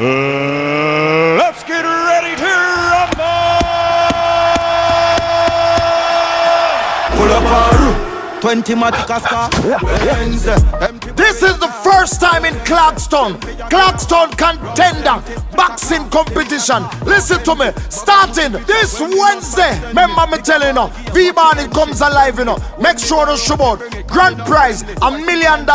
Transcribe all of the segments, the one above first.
Let's get ready to rumble! Pull up our 20 Maticasca. This is the first time in Clarkstown contender boxing competition. Listen to me, starting this Wednesday. Remember me telling you, V-Barney comes alive, you know. Make sure to show out. Grand prize, $1 million.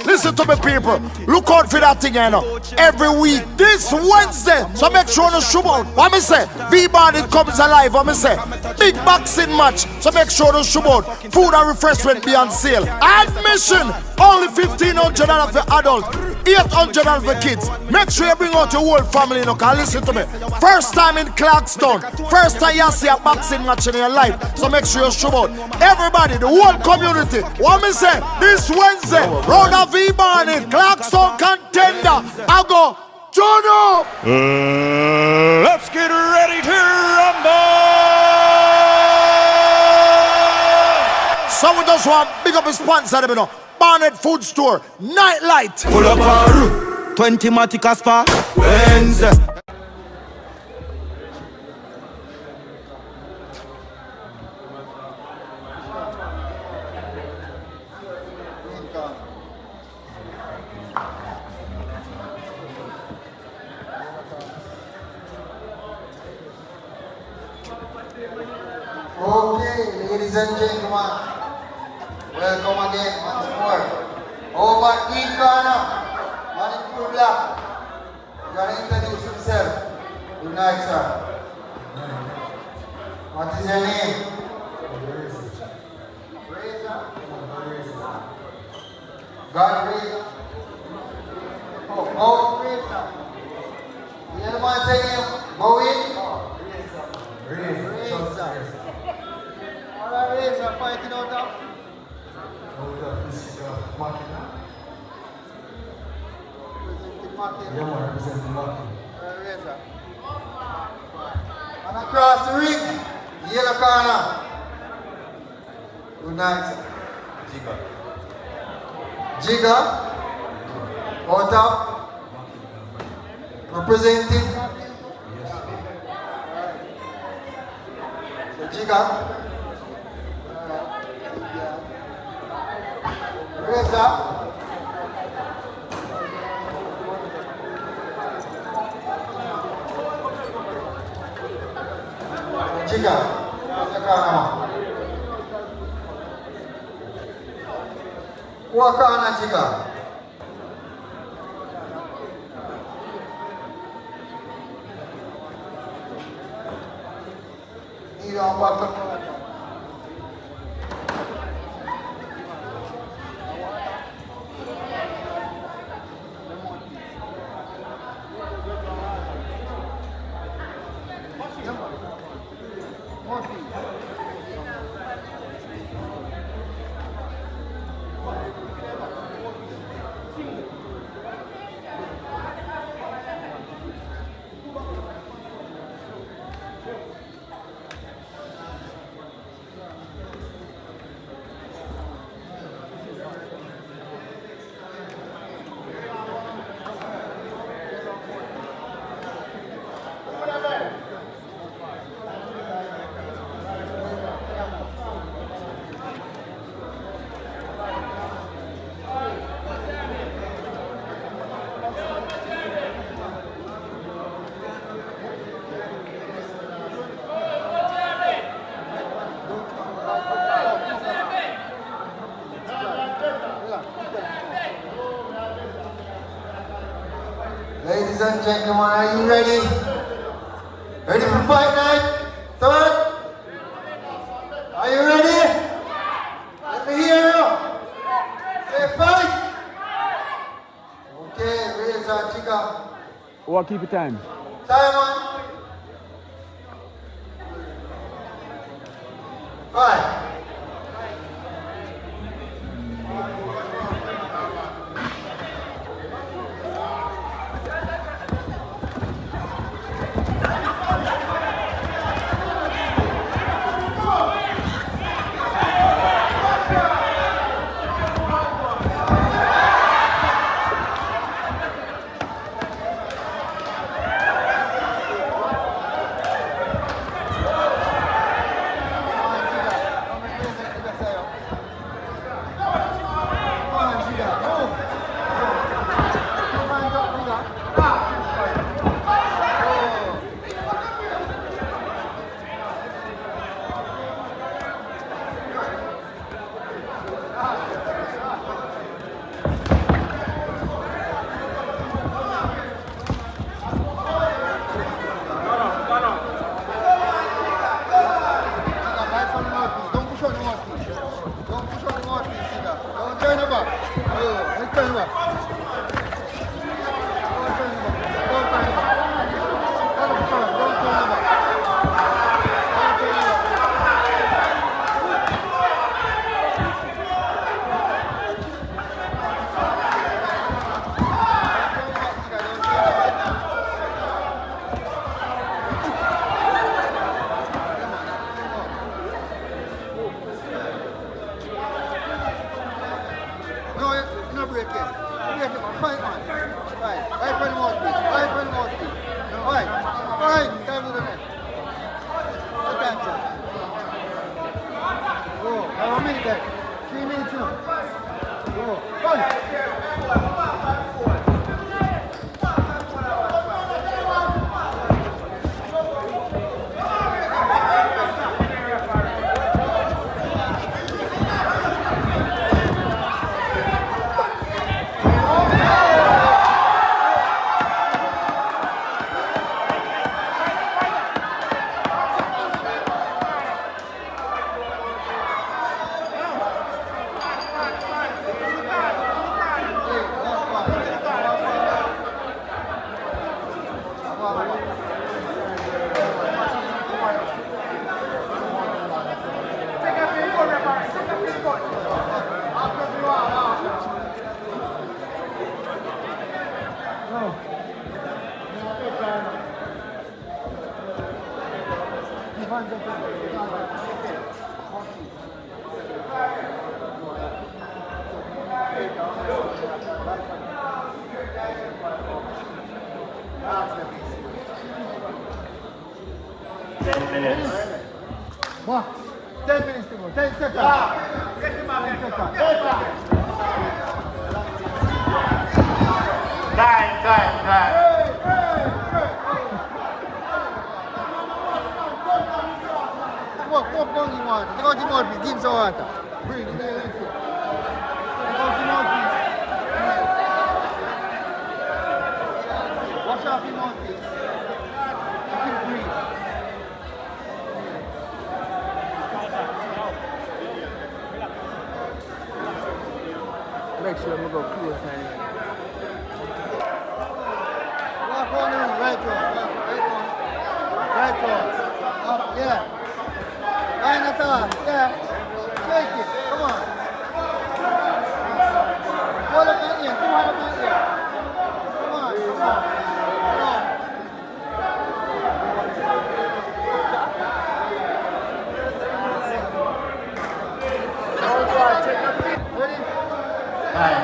Listen to me, people. Look out for that thing, you know. Every week, this Wednesday. So make sure to show out. What me say? V-Barney comes alive. What me say? Big boxing match. So make sure to show out. Food and refreshment be on sale. Admission only $1,500 for adults, $800 for kids. Make sure you bring out your whole family, you know. Can listen to me. First time in Clarkstown. First time you see a boxing match in your life. So make sure you show out. Everybody, the whole community. What me say? This Wednesday, round of V-Barney, Clarkstown contender. I go, turn up. Let's get ready to rumble! So we just want big up a sponsor, you know. Barnett Food Store, Nightlight. Pull up our 20 Maticaspa. Wednesday. Okay, ladies and gentlemen, welcome again once more. Over Green Corner, man in full black. You're gonna introduce himself. Good night, sir. What is your name? Raza. God Raza. Oh, Raza. The other man saying, go in. Raza. Alright, Raza, fighting out of? Representing Maki. Raza. And across the ring, yellow corner. Good night, sir. Jigga. Out of? Representing? So Jigga. Raza. Jigga. What kind of Jigga? Need on bottom. Ladies and gentlemen, are you ready? Ready for fight night? Third? Are you ready? Let me hear you. Say fight. Okay, Raza, Jigga. What keep it time? Time on. Fight. What? 10 minutes to go. 10 seconds. Get him out. 10 seconds. Time. Walk down the water. Take out the mouthpiece. Give him some water. Breathe. Take out the mouthpiece. Wash off your mouthpiece. Let him breathe. Make sure we go close now. Walk on in. Right one. Up, yeah. Line at all. Yeah. Shake it. Come on. Hold up my ear. Come on. Ready?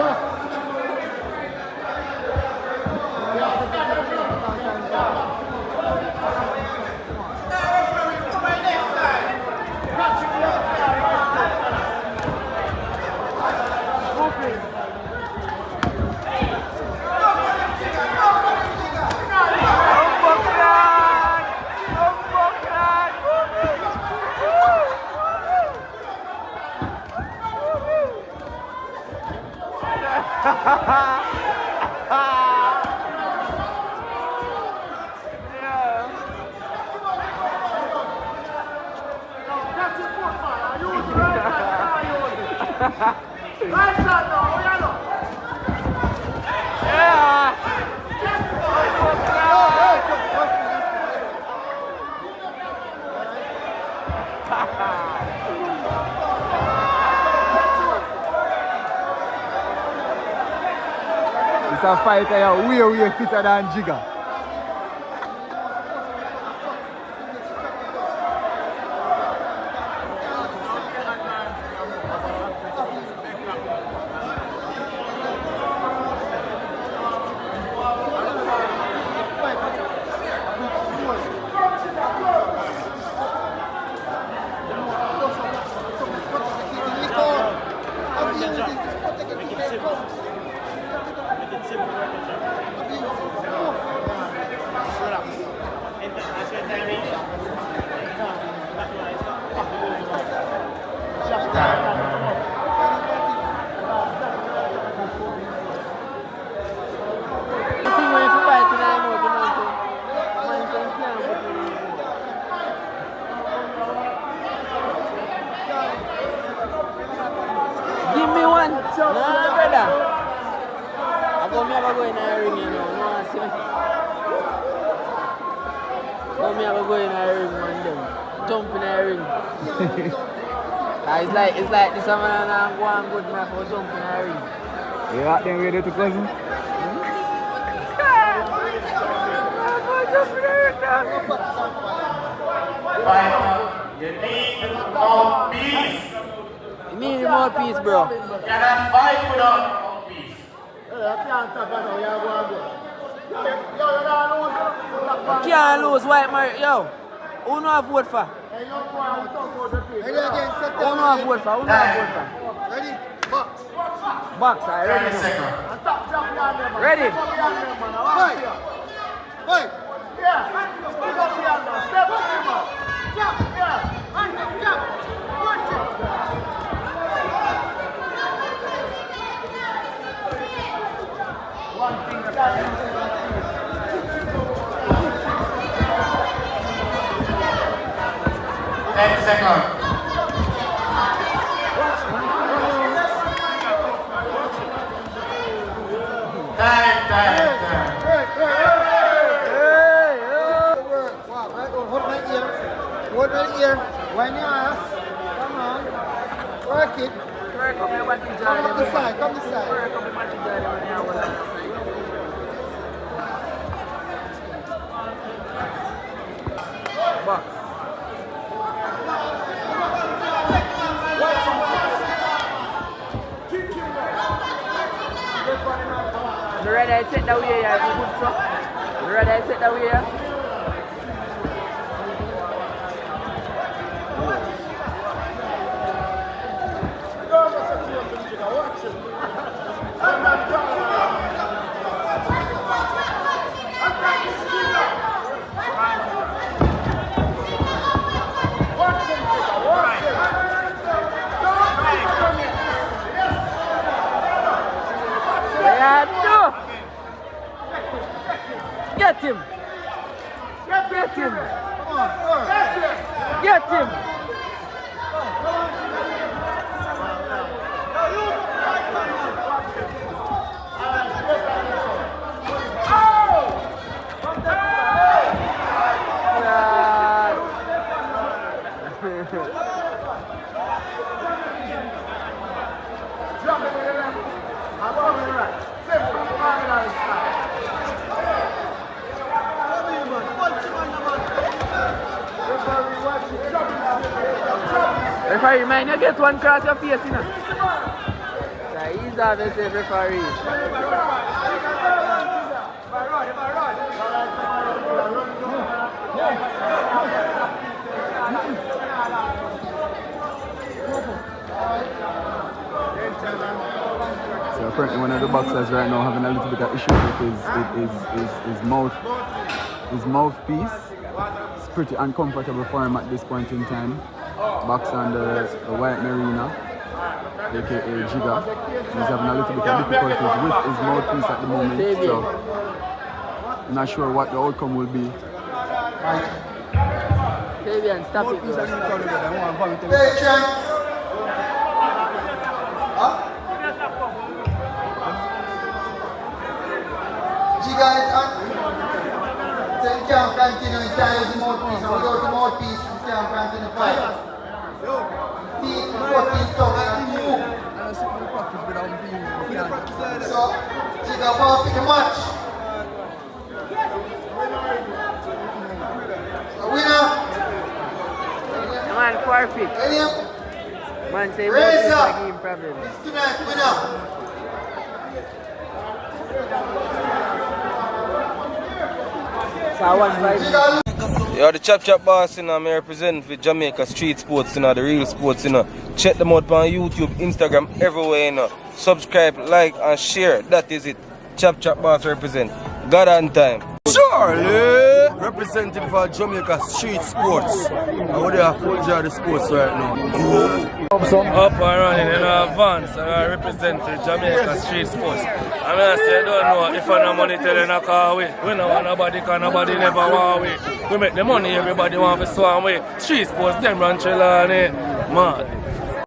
Go. It's a fighter way fitter than Jigga. Give me one. No, brother. I go in a ring, you know. No, see me. Go in a ring, man. Them. Jump in a ring. It's like this man and go on good man for jump in a ring. You out there ready to cousin? You need more peace. You need more peace, bro. You cannot fight without more peace. You can't lose white man. Yo, who know I vote for? Ready again. Set Who know I vote for? Who know I vote for? Ready? Box. Box, I 30 ready. seconds. Ready? Fight. Ten seconds. Time. Hold my ear. Wind your ass. Come on. Work it. Come this side. Come this side. Box. set that way, yeah, it's good so. Rather I set that way, yeah. Get him! Get him! Get him! Referee, man, you get one cross your face, you know. So he's obviously a referee. So apparently one of the boxers right now having a little bit of issue with his mouthpiece. It's pretty uncomfortable for him at this point in time. Box on the white marina, aka Jigga. He's having a little bit of difficulties with his mouthpiece at the moment, so I'm not sure what the outcome will be. Fabian, stop it. Hey, champ. Huh? Jigga is on. So you can't continue, you can't use the mouthpiece. Without the mouthpiece, you can't continue the fight. Teeth, mouthpiece, tongue, and two. So, Jigga won't pick the match. A winner. Come on, forfeit. William. Man, say Raza. game problem. Tonight, winner. So 1-5. Yeah, the Chap boss, you know, I represent for Jamaica street sports, you know, the real sports, you know. Check them out on YouTube, Instagram, everywhere, you know. Subscribe, like, and share. That is it. Chap boss represent. God on time. Charlie! Representing for Jamaica street sports. I would have full jar the sports right now. Up and running in advance, and I represent for Jamaica street sports. I mean, I say, I don't know if I have money telling a car away. We don't want nobody, because nobody never want away. We make the money, everybody want to swan away. Street sports, them run trailer on it. Man.